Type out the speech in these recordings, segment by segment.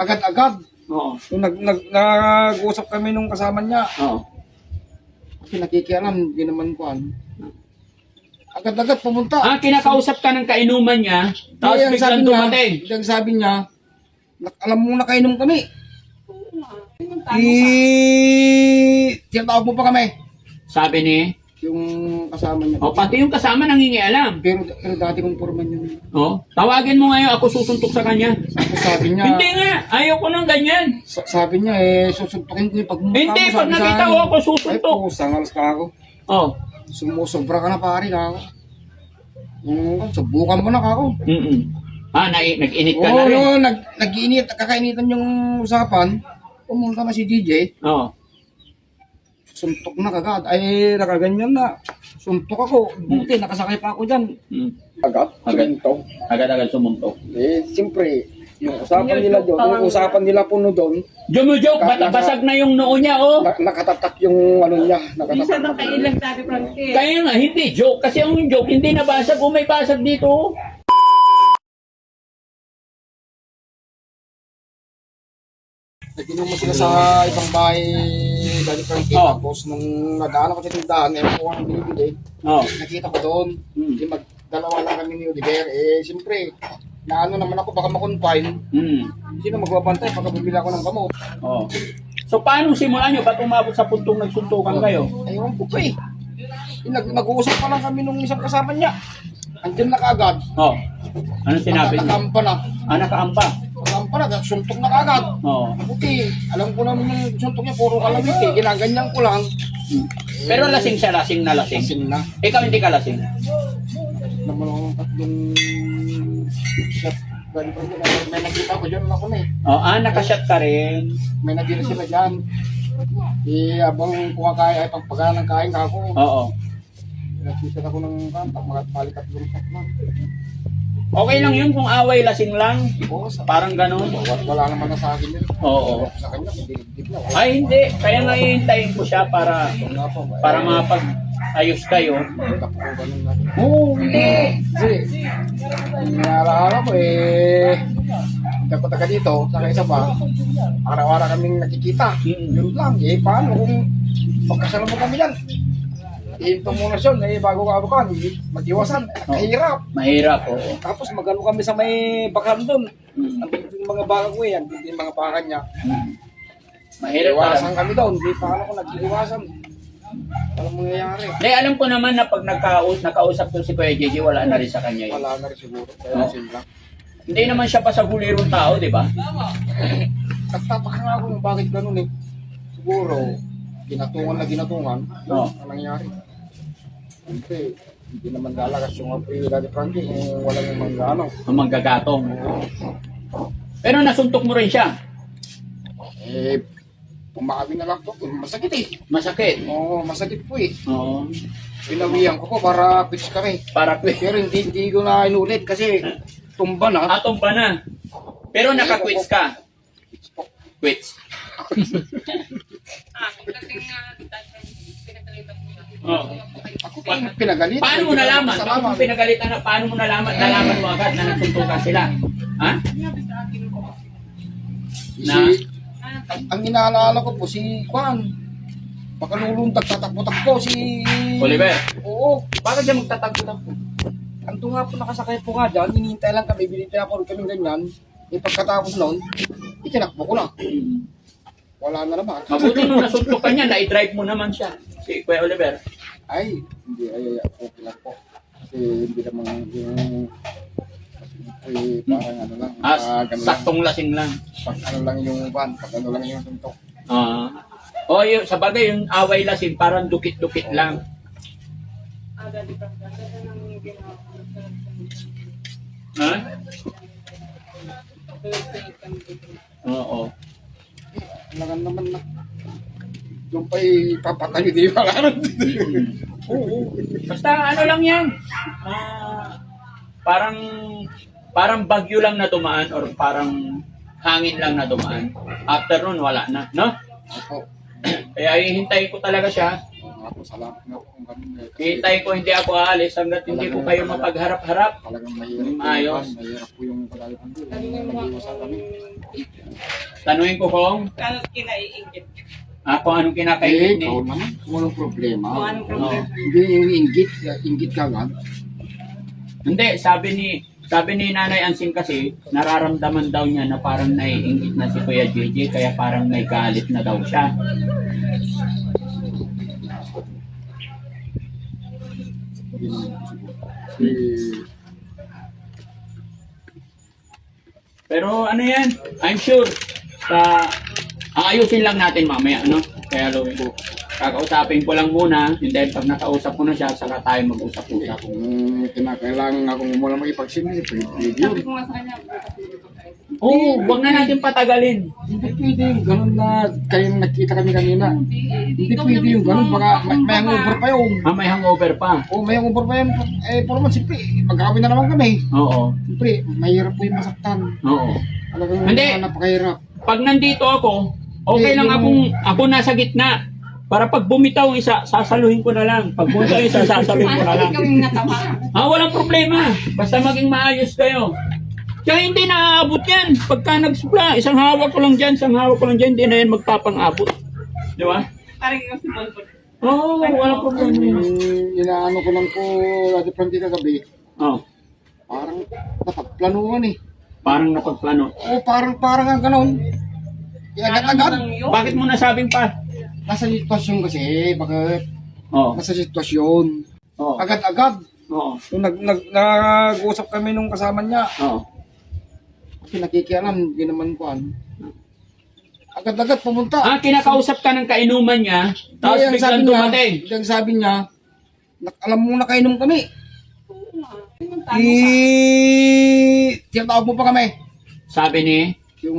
Agad-agad. Oo. Nung nag-usap kami nung kasama niya. Oo. Kasi nakikialam, hindi naman kuhan. Agad-agad pumunta. Kinakausap ka ng kainuman niya, tapos Ang biglang dumating. Ang sabi niya, alam mo nakainom kami. Tinatawag mo pa kami. Sabi ni, Yung kasama niya. pati yung kasama nangingialam. Pero dati kong foreman yun. Tawagin mo ngayon, ako susuntok sa kanya. Sabi niya, Hindi nga, ayaw ko ng ganyan. sabi niya susuntukin ko yung pagmumukha mo. Hindi, pag nakita ko ako susuntok. Ay po, sangalas ka ako. Sumusobra ka na pare ka ako. Subukan mo na ka ako. Nag-init ka na rin. Oo, nag-iinit, kakainitan yung usapan. Pumunta na si DJ. Suntok na kagad. Ay, nakaganyan na. Suntok ako. Buti, nakasakay pa ako dyan. Agad-agad sumuntok. Siyempre, yung usapan nila doon, yung usapan nila puno doon, Jumujok, basag na yung noo niya, nakatatak yung ano niya. Minsan ang kailang Daddy Frankie. Kaya nga, hindi joke. Kasi ang joke, hindi nabasag. May basag dito. Nag-inom mo sila sa ibang bahay, Daddy Frankie. Tapos nung nag-ano ko sa tindahan, po ang binibili. Nakita ko doon. Dalawa lang kami ni Oliver. Siyempre, naano naman ako, baka makonfine. Sino magbabantay pagka bibili ako ng gamot? So, paano simulan nyo? Ba't umabot sa puntong nagsuntukan kayo? Ayun ko pa eh. Nag-uusap pa lang kami nung isang kasama niya. Andiyan na kaagad. Ano sinabi niyo? Nakaampa na. Nakaampa? Nakaampa na, suntok na kaagad. Buti, alam ko naman yung suntok niya, puro kalamit eh. Ginaganyan ko lang. Pero lasing siya, lasing na lasing. Lasing na. Ikaw hindi ka lasing? Naman ako ng tatlong shot. May nakita ko dyan ako na eh. Nakashot ka rin. May nakita sila dyan. Abang kumakain, ay pagpagana ng kain ka ako. Nakita ako ng kanta, mga tatlong shot na. Okay lang yun kung away lasing lang. Parang ganun. Wala naman na sa akin yun. Sa kanya, hindi na. Ay hindi, kaya nga hihintayin ko siya para mapag-ayos kayo. Hindi. Kasi, naalala ko hindi ako taga dito, saka isa pa, araw-araw kaming nakikita. Yun lang, paano kung magkasala mo kami yan? Ito muna siya, bago ka abukan, mag-iwasan, mahirap. Mahirap, Tapos magano kami sa may bakan doon. Ang mga baka ko yan, yung mga baka niya. Mahirap. Iwasan kami doon, hindi paano ko nag-iwasan. Walang mangyayari. Alam ko naman na pag nakausap ko si Kuya JJ, wala na rin sa kanya yun. Wala na rin siguro, kaya sila. Hindi naman siya pa sa gulirong tao, di ba? Nagtataka nga ako yung bakit ganun eh. Siguro, ginatungan. Ang nangyayari. Hindi naman lalakas yung apoy Daddy Frankie kung walang yung Ang manggagatong. Pero nasuntok mo rin siya. Pumakabi na lang to. Masakit eh. Masakit. Oo, masakit po eh. Pinawihan ko po para quits kami. Pero hindi ko na inulit kasi tumba na. Tumba na. Pero naka-quits ka. Quits. Ako pa pinagalitan. Paano mo nalaman? Kung pinagalitan na, paano mo nalaman? Nalaman mo agad na nagsuntukan sila. Ang inaalala ko po si Juan. Pakalulundag, tatakbo-takbo si Oliver. Oo. Bakit siya magtatakbo-takbo? Anto nga po nakasakay po nga dyan. Hinihintay lang kami. Binintay ako kami ganyan. Pagkatapos nun, itinakbo ko na. Wala na naman. Mabuti nung nasuntukan niya, na-drive mo naman siya. Si Kuya Oliver. Ay, hindi. Okay lang po. Kasi hindi naman yung parang ano lang. Saktong lasing lang. Pag ano lang yung van, pag ano lang yung suntok. Yun, sa bagay, yung away lasing, parang dukit-dukit lang. Oo. Kailangan naman na. Yung pa'y papatay, di ba? Oo. Basta ano lang yan. Parang bagyo lang na dumaan or parang hangin lang na dumaan. After nun, wala na. No? Opo. Kaya hihintayin ko talaga siya. Ako, salamat nga po kung ganun. Hihintayin ko, hindi ako aalis hanggat hindi ko kayo mapagharap-harap. Talagang mahirap. Ayos. Mahirap po yung pagalitan ko. Nag-iwasan kami. Tanungin ko kung Kano kinaiingit? kung anong kinakaingit ni. Ikaw naman, kung anong problema. Kung anong problema? Hindi yung inggit ka nga. Hindi, sabi ni Nanay Ansing kasi, nararamdaman daw niya na parang naiingit na si Kuya JJ, kaya parang may galit na daw siya. Pero ano yan, I'm sure, aayusin lang natin mamaya, ano? Kaya Louie, kakausapin ko lang muna, and then pag nakausap ko na siya, saka tayo mag-usap-usap. Kung kinakailangan akong muna makipagsimili, pwede yun. Sabi ko nga sa kanya, Oo, wag na natin patagalin. Hindi pwede yung ganun na kayo nakita kami kanina. Hindi ikaw pwede na yung ganun, mismo, baka may hangover pa yun. May hangover pa. Oo, may hangover pa yun. Pero man, siyempre, magkakawin na naman kami. Oo. Siyempre, mahirap po yung masaktan. Oo. Talagang Hindi. napakahirap. Pag nandito ako, okay lang ako nasa gitna. Para pag bumitaw ang isa, sasaluhin ko na lang. Pag bumitaw ang isa, sasaluhin ko na lang. ikaw yung natawa. Walang problema. Basta maging maayos kayo. Kaya hindi naaabot yan. Pagka nagsupla, isang hawak ko lang dyan, hindi na yan magpapang-abot. Di ba? Parang ikaw si Bonbon. Oo, walang problema. Inaano ko lang po, Ate Frankie kagabi, Oh, parang napagplanuhan eh. parang napagplano. Oo, parang ang ganun. Agad-agad. Bakit mo nasabing pa? Nasa sitwasyon kasi, bakit? Oo. Nasa sitwasyon. Oo. Agad-agad. Oo. Nung nag-uusap kami nung kasama niya, Oo. kasi nakikialam, hindi naman kuhan. Agad-agad pumunta. Kinakausap ka ng kainuman niya, tapos Ang biglang dumating. Ang sabi niya, alam mo nakainom kami. Tinatawag mo pa kami. Sabi ni, Yung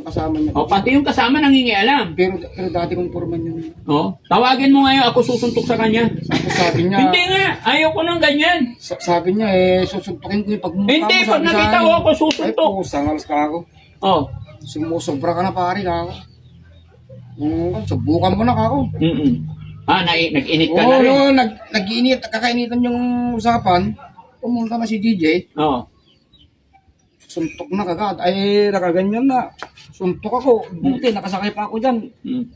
kasama niya. pati yung kasama nangingialam. Pero dati kong foreman yun. Tawagin mo ngayon, ako susuntok sa kanya. Sabi niya, Hindi nga, ayaw ko ng ganyan. sabi niya susuntukin ko yung pagmumukha Hindi, mo. pag Sabi sa nakita akin. ko ako susuntok. Ay, sangalas ka ako. Oh. Sumusobra ka na pare ka ako. Subukan mo na ka ako. Nag-init ka na rin. Oo, nag-iinit, kakainitan yung usapan. Pumunta na si DJ. Oo. Suntok na kagad. Ay, nakaganyan na. Suntok ako. Buti, nakasakay pa ako dyan. Mm.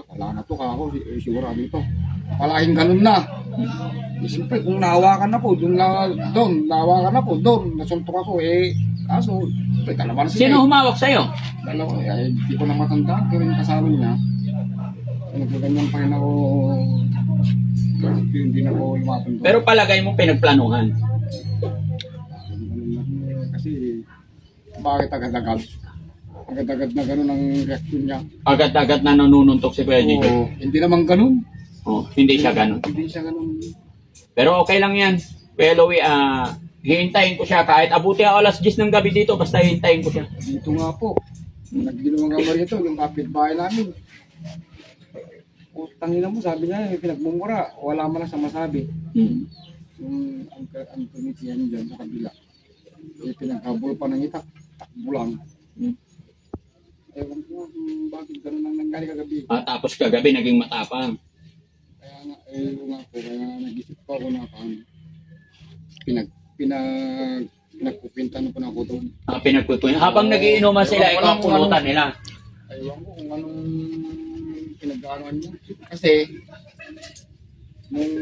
Wala na to ka ako. Sigurado ito. Palaging ganun na. Siyempre, kung nahawakan ako, nahawakan ako, nasuntok ako, kaso, dalawa na sila. Sino humawak sa'yo? Dalawa, hindi ko na matanda, pero yung kasama niya, nagkaganyan pa rin ako, hindi na ako lumapan doon. Pero palagay mo pinagplanuhan. Kasi, bakit agad-agad? Agad-agad na ganun ang reaction niya. Agad-agad na nanununtok si Kuya JJ. Oo, hindi naman ganun. Hindi siya ganun. Hindi siya ganun. Pero okay lang yan. Kuya Louie, hihintayin ko siya. Kahit abuti ako alas 10 ng gabi dito, basta hihintayin ko siya. Dito nga po, nagginawang kamar ito, yung kapitbahay namin. Tangina mo, sabi niya, pinagmumura, wala man lang siya masabi. Yung ang committee dyan sa kabila, pinaghabol pa ng itak, takbo lang. Ewan ko bakit ganun ang nangyari kagabi. Tapos kagabi naging matapang. Kaya nga, kaya nag-isip pa ako na pinagpupintan ko na ako doon. Pinagpupunin. Habang nagiinuman sila, ikaw pulutan nila. Ewan ko kung anong pinag-aanuan niya. Kasi, nung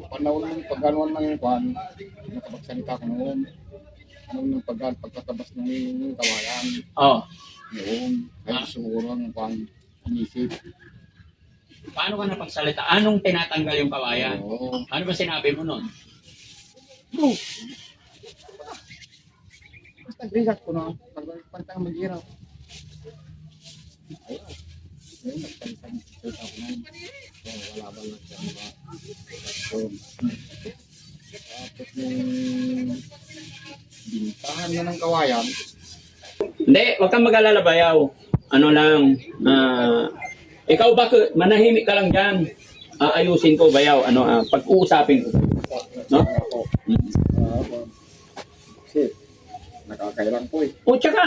panahon ng pag-anuan ng kwan, nakapagsalita ko noon. Nung pagtatabas ng kawayan. Noon, kaya siguro ang kwan, inisip. Paano ka napagsalita? Anong tinatanggal yung kawayan? Oo. Ano ba sinabi mo nun? Bro, basta grisat ko na, pagpantang mag-hirap. Ayun. Ayun, nagpalitan ko na yun. Wala ba lang siya ba? Tapos yung bintahan na ng kawayan. Hindi, wag kang mag-alala, Bayaw. Ano lang, ikaw ba, manahimik ka lang dyan. Ayusin ko, Bayaw. Pag-uusapin ko. No? Kasi, nakakailang po eh. O tsaka,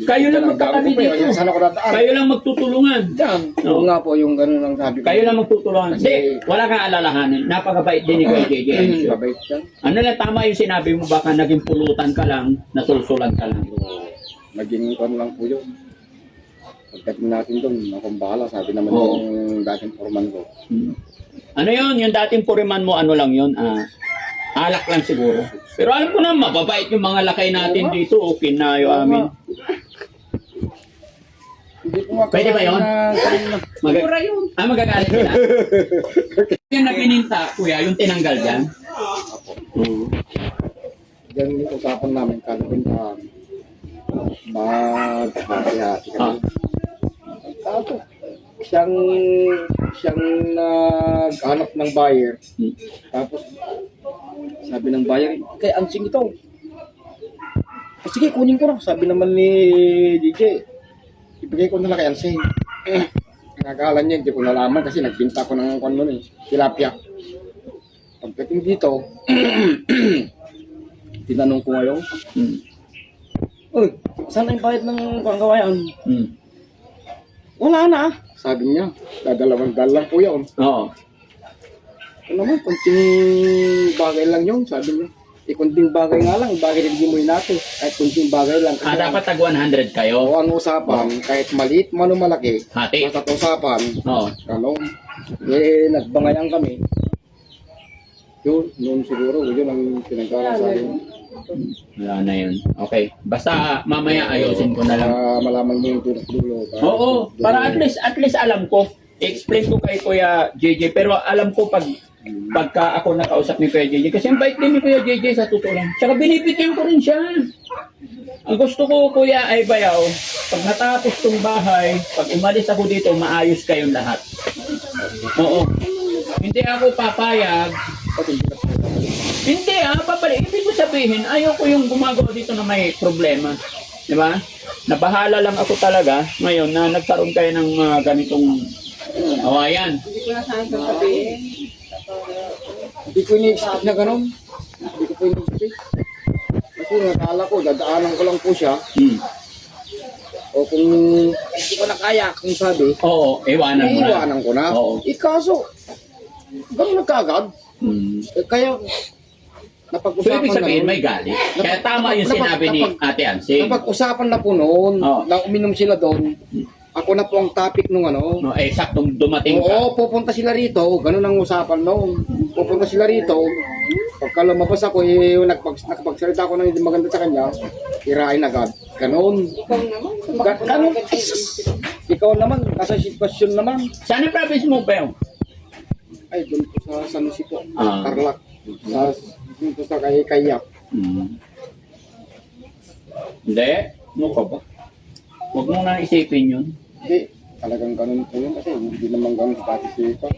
kayo lang magkatabi dito. Saan ako dadaan? Kayo lang magtutulungan. Diyan. Oo nga po, yung gano'n ang sabi ko. Kayo lang magtutulungan. Kasi- Hindi, wala kang alalahanin. Napakabait din ni Kuya JJ. Mabait yan. Ano lang, tama yung sinabi mo, baka naging pulutan ka lang, nasulsulan ka lang. Naging kon lang po yun. Pagdating natin doon, akong bahala, sabi naman Oo. yung dating foreman ko. Hmm. Ano yun, yung dating puriman mo, ano lang yun, alak lang siguro. Pero alam ko na, mababait yung mga lakay natin dito, okay na yung amin. Hindi ko nga Pwede ba yun? Mura yun. Magagalit sila? Yung napininta, kuya, yung tinanggal dyan. Diyan yung usapan namin, kalabing maghati-hati kami. Tapos, siyang naghanap ng buyer. Hmm. Tapos, sabi ng buyer, kay ansing ito. Sige, kunin ko na. Sabi naman ni DJ, ibigay ko na lang kay ansing. Nakakala niya, hindi ko nalaman kasi nagbinta ko ng kwan nun eh, tilapia. Pagdating dito, tinanong ko ngayon, Hmm. uy, saan yung bayad ng panggawayan? Hmm. Wala na. Sabi niya, dadalawang dalang po yun. Oo. Ano naman, kunting bagay lang yun, sabi niya. Kunting bagay nga lang, bagay rin mo natin. Kahit kunting bagay lang. Kasi Dapat tag 100 kayo. ang usapan, kahit maliit man o malaki, Hati. basta usapan, Oo. ano, nagbangayan kami. Yun, noon siguro, yun ang pinagkala sa akin. Wala na yun. Okay. Basta mamaya ayusin ko na lang. Para malaman mo yung dulo. Oo. Para at least alam ko. I-explain ko kay Kuya JJ. Pero alam ko pagka ako nakausap ni Kuya JJ. Kasi ang bait din ni Kuya JJ sa totoo lang. Tsaka binibigyan ko rin siya. Ang gusto ko, Kuya, ay bayaw. Pag natapos tong bahay, pag umalis ako dito, maayos kayong lahat. Oo. Hindi ako papayag. Hindi papayag. Ibig ko sabihin, ayaw ko yung gumagawa dito na may problema. Di ba? Nabahala lang ako talaga ngayon na nagkaroon kayo ng mga ganitong awayan. Hindi ko na saan sasabihin. Hindi ko ini-expect na gano'n. Hindi ko po ini-expect. Kasi nakala ko, dadaanan ko lang po siya. Hmm. O kung hindi ko na kaya, kung sabi, Oo, iwanan mo na. iiwanan ko na. Oo. Kaso, gano'n nagkagad. Hmm. Kaya, So, napag-usapan ibig sabihin, na may galit. Kaya tama yung sinabi ni Ate Ansing. napag-usapan na po noon, Oo. na uminom sila doon. Ako na po ang topic nung ano. No, saktong dumating ka. Oo, pupunta sila rito. Ganun ang usapan noon. Pupunta sila rito. Pagka lumabas ako, nakapagsalita ako ng hindi maganda sa kanya, irain agad. Ganun. Ikaw naman. Ganun. Ikaw naman, nasa sitwasyon naman. Saan ang province mo, Beo? Ay, doon po sa San Jose po. Ah. Tarlac. Dito sa Kayak. Hmm. Hindi. Ano ka ba? Huwag mo na isipin yun. Hindi. Talagang ganun po yun kasi hindi naman ganun sa dati siya.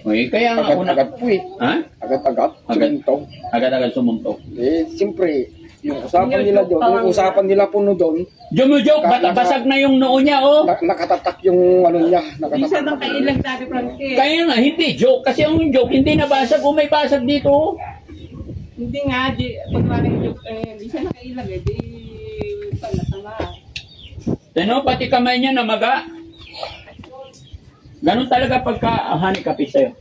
Okay, kaya nga ako na... Agad-agad po eh. Ha? Agad-agad. Agad. Sumintong. Agad-agad sumuntok. Eh, siyempre, yung usapan nila doon, yung usapan nila po no doon, Jumujok, basag na yung noo niya, oh. nakatatak yung ano niya, Isa nakatatak. ng kailang dati Frankie. Kaya nga, hindi joke. Kasi ang joke, hindi nabasag. Kung may basag dito, oh. Hindi nga, pag maring joke, hindi siya nakailag eh. Di, tanga. Ano, pati kamay niya namaga. Ganon talaga pagka hanikapit sa'yo.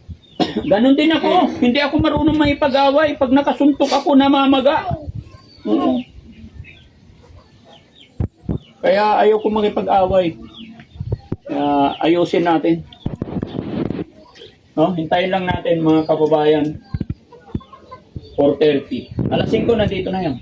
Ganon din ako. Hindi ako marunong maipag-away. Pag nakasuntok ako, namamaga. Oo. Kaya ayaw ko makipag-away. Kaya ayusin natin. No, hintayin lang natin mga kababayan. 4:30. Alas 5 nandito na yan.